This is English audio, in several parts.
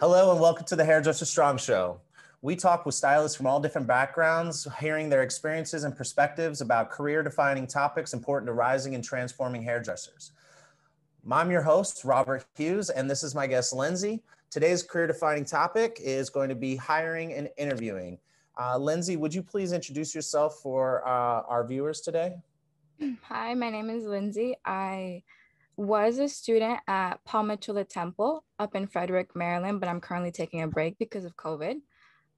Hello and welcome to the Hairdresser Strong Show. We talk with stylists from all different backgrounds, hearing their experiences and perspectives about career-defining topics important to rising and transforming hairdressers. I'm your host, Robert Hughes, and this is my guest, Lindsey. Today's career-defining topic is going to be hiring and interviewing. Lindsey, would you please introduce yourself for our viewers today? Hi, my name is Lindsey. I was a student at Paul Mitchell Temple up in Frederick, Maryland, but I'm currently taking a break because of COVID.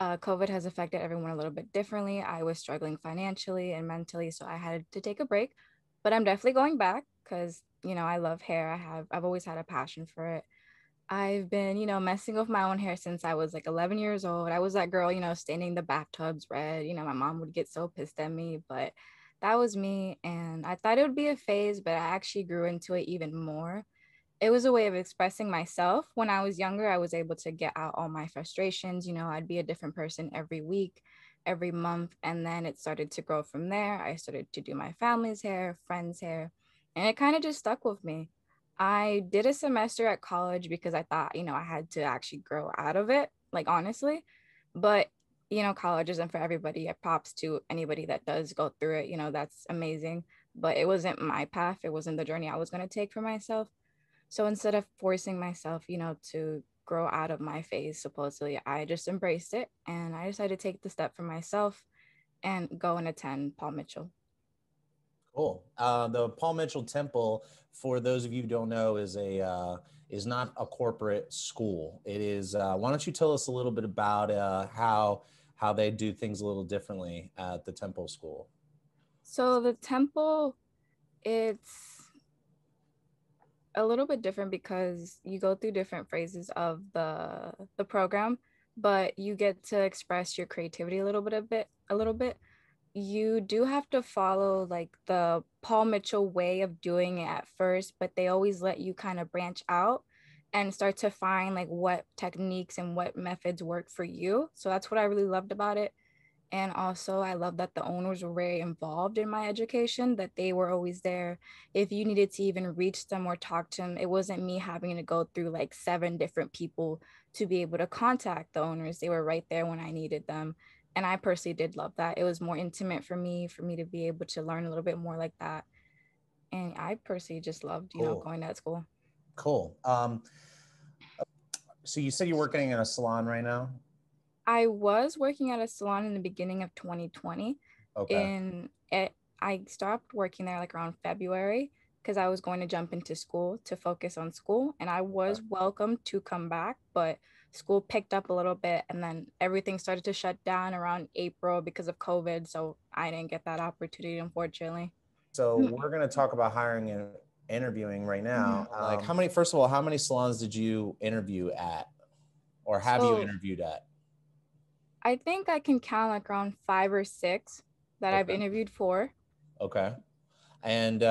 COVID has affected everyone a little bit differently. I was struggling financially and mentally, so I had to take a break. But I'm definitely going back because, I love hair. I've always had a passion for it. I've been, messing with my own hair since I was like 11 years old. I was that girl, staining the bathtubs red. My mom would get so pissed at me, but that was me. And I thought it would be a phase, but I actually grew into it even more. It was a way of expressing myself. When I was younger, I was able to get out all my frustrations. I'd be a different person every week, every month. And then it started to grow from there. I started to do my family's hair, friends' hair, and it kind of just stuck with me. I did a semester at college because I thought, I had to actually grow out of it, like honestly. But, college isn't for everybody. Props to anybody that does go through it. That's amazing. But it wasn't my path. It wasn't the journey I was going to take for myself. So instead of forcing myself, to grow out of my phase, supposedly, I just embraced it and I decided to take the step for myself and go and attend Paul Mitchell. Cool. The Paul Mitchell Temple, for those of you who don't know, is not a corporate school. It is. Why don't you tell us a little bit about how they do things a little differently at the Temple School? So the temple, it's a little bit different because you go through different phases of the program, but you get to express your creativity a little bit. You do have to follow like the Paul Mitchell way of doing it at first, but they always let you kind of branch out and start to find like what techniques and what methods work for you. So that's what I really loved about it. And also, I love that the owners were very involved in my education, that they were always there. If you needed to even reach them or talk to them, it wasn't me having to go through like 7 different people to be able to contact the owners. They were right there when I needed them. And I personally did love that. It was more intimate for me to be able to learn a little bit more like that. And I personally just loved, Cool. going to that school. Cool. So you said you're working in a salon right now? I was working at a salon in the beginning of 2020. Okay. In it, I stopped working there like around February because I was going to jump into school to focus on school, and I was welcome to come back, but school picked up a little bit, and then everything started to shut down around April because of COVID. So I didn't get that opportunity, unfortunately. So we're going to talk about hiring and interviewing right Mhm. now. Like, first of all, how many salons did you interview at, or have you So interviewed at? I think I can count like around 5 or 6 that I've Okay. interviewed for. Okay. And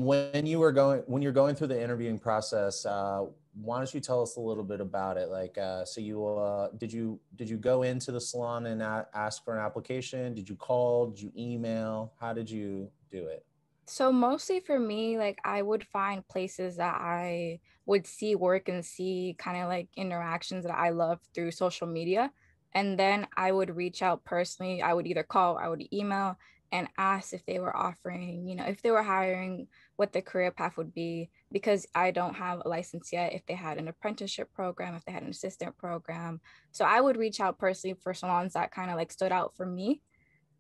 when you're going through the interviewing process, why don't you tell us a little bit about it? Like, so you did you go into the salon and ask for an application? Did you call? Did you email? How did you do it? So mostly for me, like I would find places that I would see work and see kind of like interactions that I love through social media. And then I would reach out personally. I would either call, I would email and ask if they were offering, if they were hiring, what the career path would be, because I don't have a license yet, if they had an apprenticeship program, if they had an assistant program. So I would reach out personally for salons that kind of like stood out for me,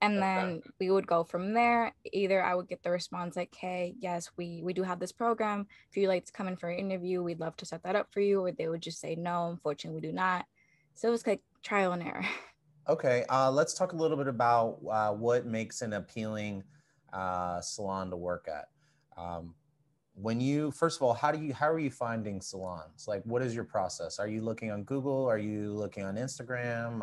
and Okay. then we would go from there. Either I would get the response like, hey, yes, we do have this program, if you'd like to come in for an interview, we'd love to set that up for you, or they would just say no, unfortunately we do not. So it was like trial and error. Okay. Let's talk a little bit about what makes an appealing salon to work at. Um, when you first of all, how are you finding salons? Like, what is your process? Are you looking on Google? Are you looking on Instagram?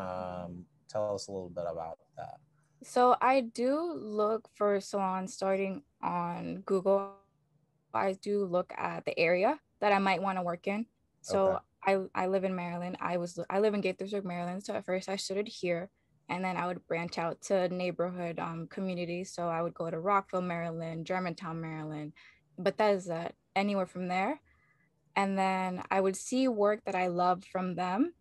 Tell us a little bit about that. So I do look for salons starting on Google. I do look at the area that I might want to work in. Okay. So I live in Maryland. I live in Gaithersburg, Maryland. So at first I started here, and then I would branch out to neighborhood communities. So I would go to Rockville, Maryland, Germantown, Maryland, Bethesda, anywhere from there. And then I would see work that I loved from them.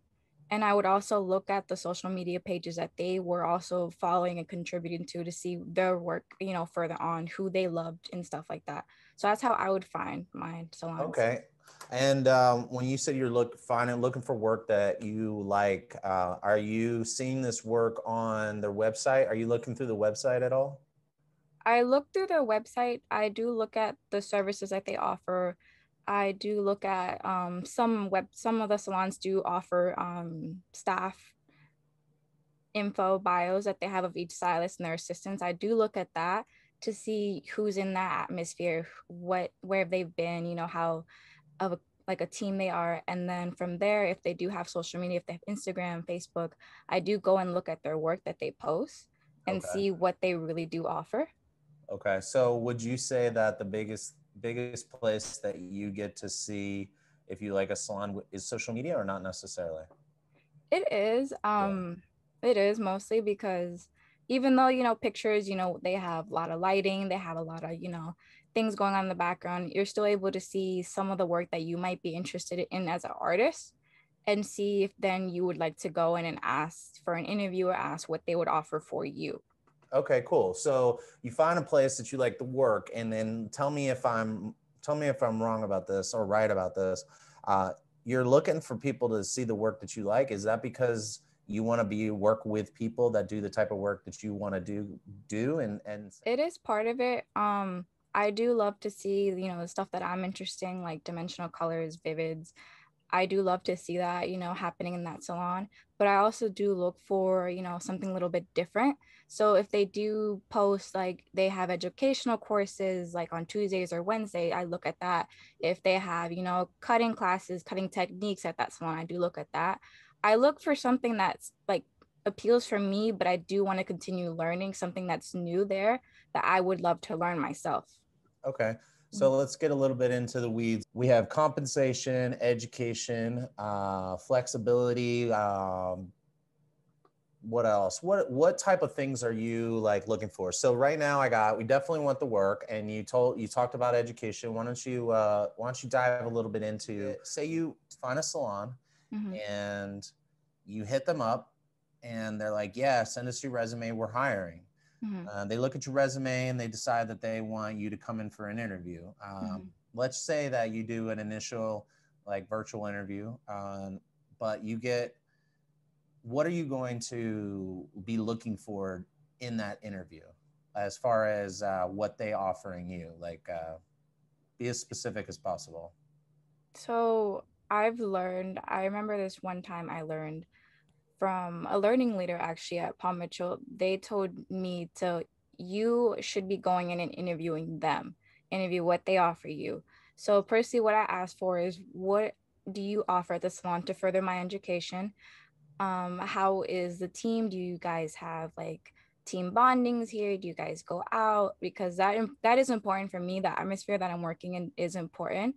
And I would also look at the social media pages that they were also following and contributing to see their work, you know, further on, who they loved and stuff like that. So that's how I would find my salons. Okay. And when you said you're looking for work that you like, are you seeing this work on their website? Are you looking through the website at all? I look through their website. I do look at the services that they offer. I do look at some of the salons do offer staff info bios that they have of each stylist and their assistants. I do look at that to see who's in that atmosphere, where they've been, you know, how of like a team they are. And then from there, if they do have social media, if they have Instagram, Facebook, I do go and look at their work that they post and Okay. see what they really do offer. Okay. So would you say that the biggest place that you get to see if you like a salon is social media, or not necessarily? It is. Yeah. It is mostly because even though, you know, pictures, you know, they have a lot of lighting, they have a lot of, you know, things going on in the background, you're still able to see some of the work that you might be interested in as an artist and see if then you would like to go in and ask for an interview or ask what they would offer for you. Okay, cool. So you find a place that you like the work, and then tell me if I'm wrong about this or right about this. Uh, you're looking for people to see the work that you like. Is that because you want to work with people that do the type of work that you want to do and It is part of it. I do love to see, you know, the stuff that I'm interested in, like dimensional colors, vivids. I do love to see that, you know, happening in that salon. But I also do look for, you know, something a little bit different. So if they do post like they have educational courses like on Tuesdays or Wednesday, I look at that. If they have, you know, cutting classes, cutting techniques at that salon, I do look at that. I look for something that's like appeals for me, but I do want to continue learning something that's new there that I would love to learn myself. Okay. So let's get a little bit into the weeds. We have compensation, education, flexibility. What else? What type of things are you like looking for? So right now we definitely want the work, and you talked about education. Why don't you dive a little bit into, say you find a salon Mm-hmm. and you hit them up and they're like, yeah, send us your resume, we're hiring. Mm-hmm. They look at your resume and they decide that they want you to come in for an interview. Mm-hmm. Let's say that you do an initial like virtual interview, but you get, what are you going to be looking for in that interview as far as what they offering you? Like, be as specific as possible. So I remember this one time I learned from a learning leader actually at Paul Mitchell. They told me you should be going in and interviewing them, interview what they offer you. So personally, what I asked for is, what do you offer at the salon to further my education? How is the team? Do you guys have like team bondings here? Do you guys go out? Because that is important for me. The atmosphere that I'm working in is important.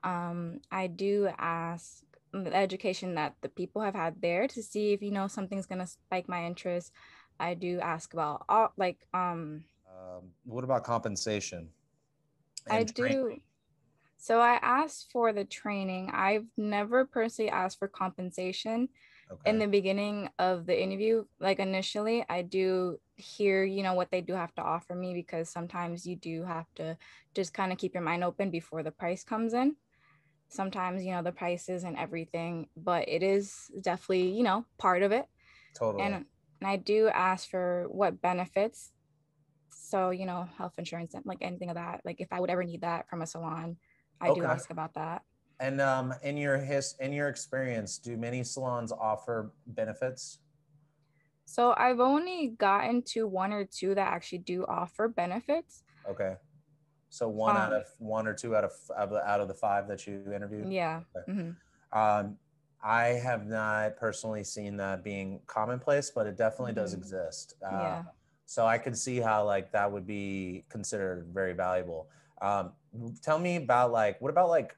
I do ask the education that the people have had there to see if, you know, something's gonna spike my interest. I do ask about all What about compensation I and training? do. So I asked for the training. I've never personally asked for compensation in Okay, the beginning of the interview. Like initially, I do hear, you know, what they do have to offer me, because sometimes you do have to just kind of keep your mind open before the price comes in. Sometimes, you know, the prices and everything, but it is definitely, you know, part of it. totally. And I do ask for what benefits. So, you know, health insurance and like anything of that. Like if I would ever need that from a salon, I do Okay. ask about that. And in your experience, do many salons offer benefits? So I've only gotten to one or two that actually do offer benefits. Okay. So Um, one or two out of the five that you interviewed. yeah. Okay. Mm-hmm. Um, I have not personally seen that being commonplace, but it definitely does Mm-hmm. exist. Yeah. So I could see how like that would be considered very valuable. Um, Tell me about like, what about like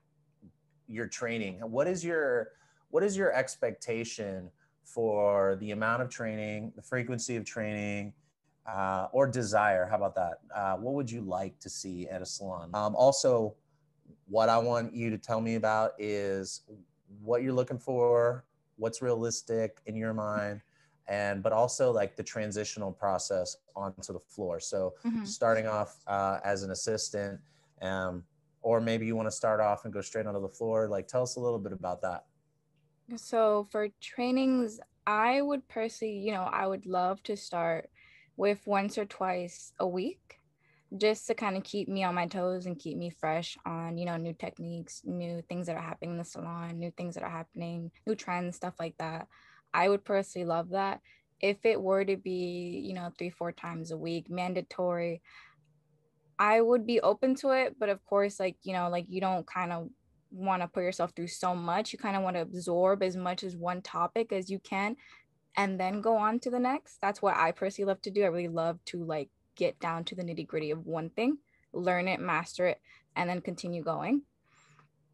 your training? What is your expectation for the amount of training, the frequency of training, or desire? How about that? What would you like to see at a salon? Also, What I want you to tell me about is what you're looking for, what's realistic in your mind, and but also like the transitional process onto the floor. So Mhm. starting off as an assistant, um, or maybe you want to start off and go straight onto the floor. Like, tell us a little bit about that. So for trainings, I would personally, I would love to start with once or twice a week, just to kind of keep me on my toes and keep me fresh on, new techniques, new things that are happening in the salon, new things that are happening, new trends, stuff like that. I would personally love that. If it were to be, 3, 4 times a week, mandatory, I would be open to it, but of course, like, like you don't kind of want to put yourself through so much. You kind of want to absorb as much as one topic as you can and then go on to the next. That's what I personally love to do. I really love to like get down to the nitty-gritty of one thing, learn it, master it, and then continue going.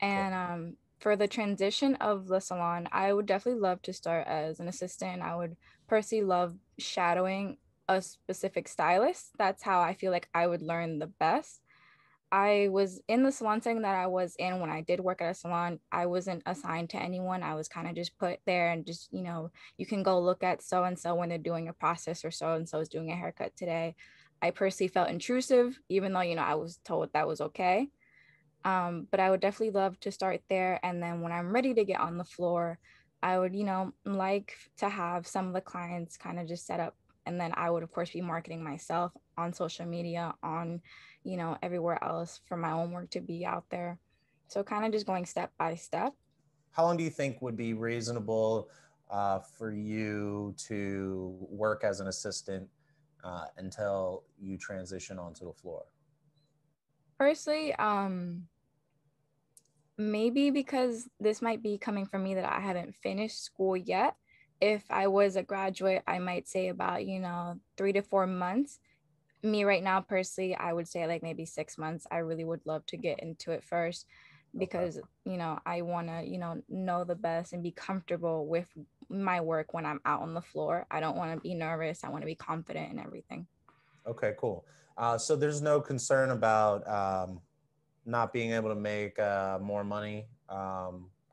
Cool. And for the transition of the salon, I would definitely love to start as an assistant. I would personally love shadowing a specific stylist. That's how I feel like I would learn the best. I was in the salon setting that I was in when I did work at a salon. I wasn't assigned to anyone. I was kind of just put there and just, you can go look at so and so when they're doing a process or so and so is doing a haircut today. I personally felt intrusive, even though, I was told that was okay. But I would definitely love to start there. And then when I'm ready to get on the floor, I would, like to have some of the clients kind of just set up. And then I would, of course, be marketing myself on social media, on, everywhere else for my own work to be out there. So kind of just going step by step. How long do you think would be reasonable for you to work as an assistant until you transition onto the floor? Personally, maybe because this might be coming from me that I haven't finished school yet. If I was a graduate, I might say about, 3 to 4 months. Me right now, personally, I would say like maybe 6 months. I really would love to get into it first Okay. because, I want to, know the best and be comfortable with my work when I'm out on the floor. I don't want to be nervous. I want to be confident in everything. Okay, cool. So there's no concern about not being able to make more money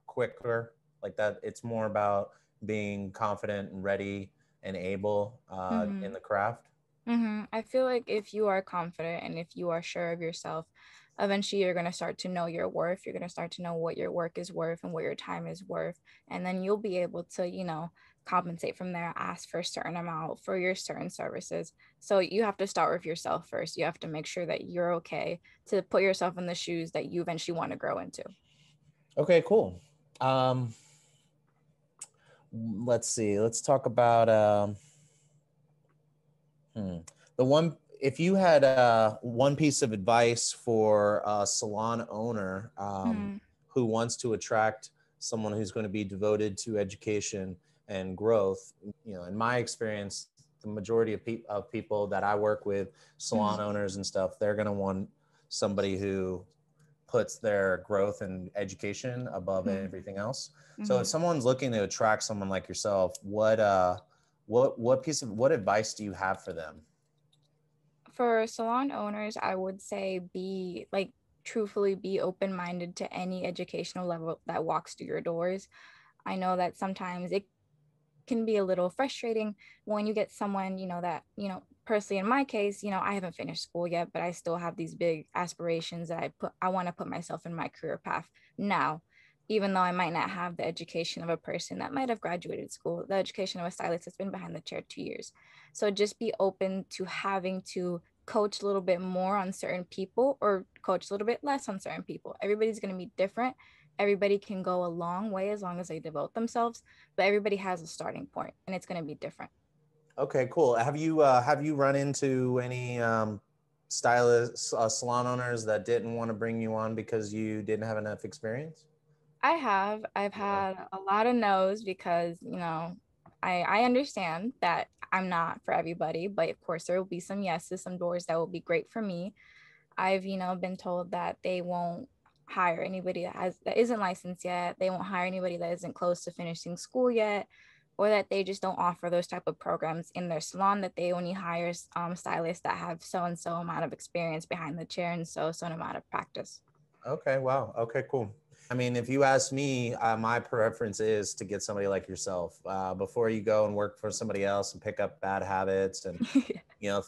quicker like that. It's more about being confident and ready and able in Mm-hmm. the craft. I feel like if you are confident and if you are sure of yourself, eventually you're going to start to know your worth. You're going to start to know what your work is worth and what your time is worth. And then you'll be able to, compensate from there, ask for a certain amount for your certain services. So you have to start with yourself first. You have to make sure that you're okay to put yourself in the shoes that you eventually want to grow into. Okay, cool. Um, let's see. Let's talk about the one. If you had one piece of advice for a salon owner Mm-hmm. who wants to attract someone who's going to be devoted to education and growth, in my experience, the majority of people that I work with, salon Mm-hmm. owners and stuff, they're going to want somebody who puts their growth and education above everything else. So if Mm-hmm. someone's looking to attract someone like yourself, what advice do you have for them? For salon owners, I would say be like truthfully be open-minded to any educational level that walks through your doors. I know that sometimes it can be a little frustrating when you get someone, that, personally in my case, I haven't finished school yet, but I still have these big aspirations that I want to put myself in my career path now, even though I might not have the education of a person that might have graduated school, the education of a stylist that's been behind the chair 2 years. So just be open to having to coach a little bit more on certain people or coach a little bit less on certain people. Everybody's going to be different. Everybody can go a long way as long as they devote themselves, but everybody has a starting point and it's going to be different. Okay, cool. Have you run into any stylists, salon owners that didn't want to bring you on because you didn't have enough experience? I've Yeah. had a lot of no's because, I understand that I'm not for everybody, but of course there will be some yeses, some doors that will be great for me. I've, been told that they won't hire anybody that isn't licensed yet. They won't hire anybody that isn't close to finishing school yet, or that they just don't offer those type of programs in their salon, that they only hire stylists that have so and so amount of experience behind the chair and so amount of practice. Okay. Wow. Okay, cool. I mean, if you ask me, my preference is to get somebody like yourself before you go and work for somebody else and pick up bad habits and,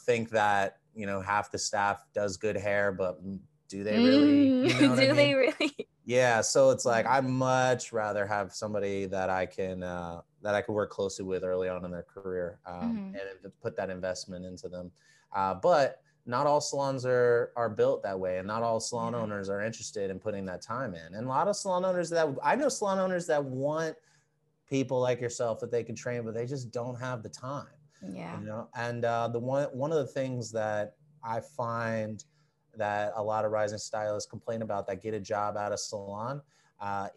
think that, half the staff does good hair, but do they really, you know what I Do they mean? really? Yeah. So it's like, I'd much rather have somebody that I can work closely with early on in their career Mm-hmm. and put that investment into them. But not all salons are built that way, and not all salon Yeah. owners are interested in putting that time in. And a lot of salon owners that I know salon owners that want people like yourself that they can train, but they just don't have the time. Yeah. And one of the things that I find that a lot of rising stylists complain about that get a job at a salon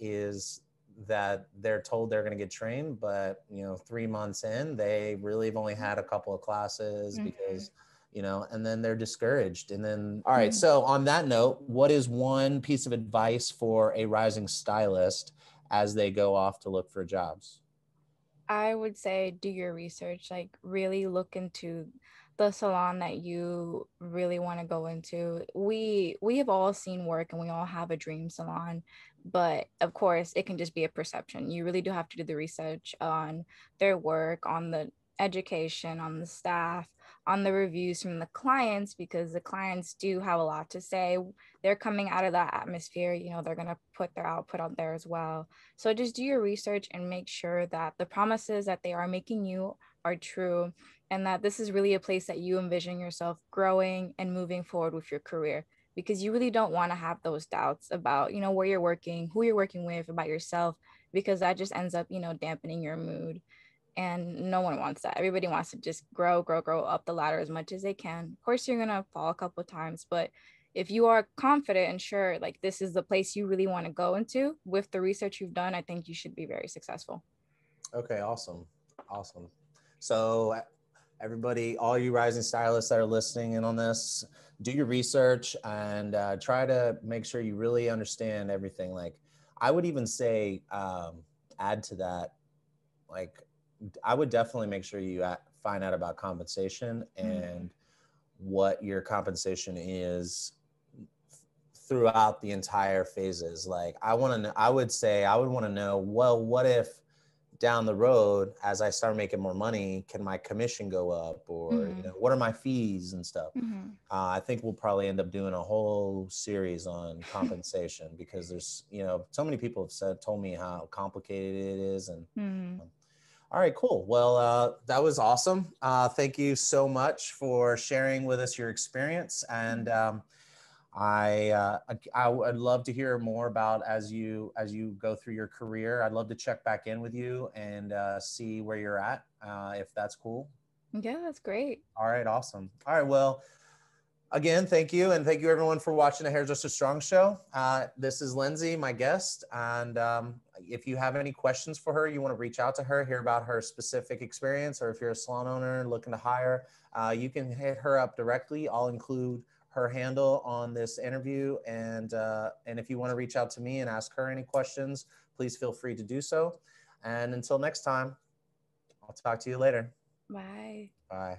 is that they're told they're going to get trained, but 3 months in, they really have only had a couple of classes Mm-hmm. because and then they're discouraged. And then, all right. So on that note, what is one piece of advice for a rising stylist as they go off to look for jobs? I would say do your research, like really look into the salon that you really want to go into. We have all seen work and we all have a dream salon, but of course it can just be a perception. You really do have to do the research on their work, on the education, on the staff, on the reviews from the clients, because the clients do have a lot to say. They're coming out of that atmosphere, they're going to put their output out there as well. So just do your research and make sure that the promises that they are making you are true, and that this is really a place that you envision yourself growing and moving forward with your career, because you really don't want to have those doubts about, where you're working, who you're working with, about yourself, because that just ends up, dampening your mood. And no one wants that. Everybody wants to just grow up the ladder as much as they can. Of course, you're going to fall a couple of times, but if you are confident and sure, like this is the place you really want to go into with the research you've done, I think you should be very successful. Okay, awesome. Awesome. So everybody, all you rising stylists that are listening in on this, do your research and try to make sure you really understand everything. Like I would even say, add to that, like I would definitely make sure you find out about compensation and what your compensation is throughout the entire phases. Like I would say I would want to know, well, what if down the road, as I start making more money, can my commission go up, or Mm-hmm. what are my fees and stuff? Mm-hmm. I think we'll probably end up doing a whole series on compensation because there's so many people have told me how complicated it is. And Mm-hmm. all right, cool. Well, that was awesome. Thank you so much for sharing with us your experience. And I would love to hear more about as you go through your career. I'd love to check back in with you and see where you're at, if that's cool. Yeah, that's great. All right, awesome. All right, well, again, thank you, and thank you everyone for watching the Hairdresser Strong Show. This is Lindsay, my guest, and if you have any questions for her, you want to reach out to her, hear about her specific experience, or if you're a salon owner looking to hire, you can hit her up directly. I'll include her handle on this interview, and if you want to reach out to me and ask her any questions, please feel free to do so. And until next time, I'll talk to you later. Bye. Bye.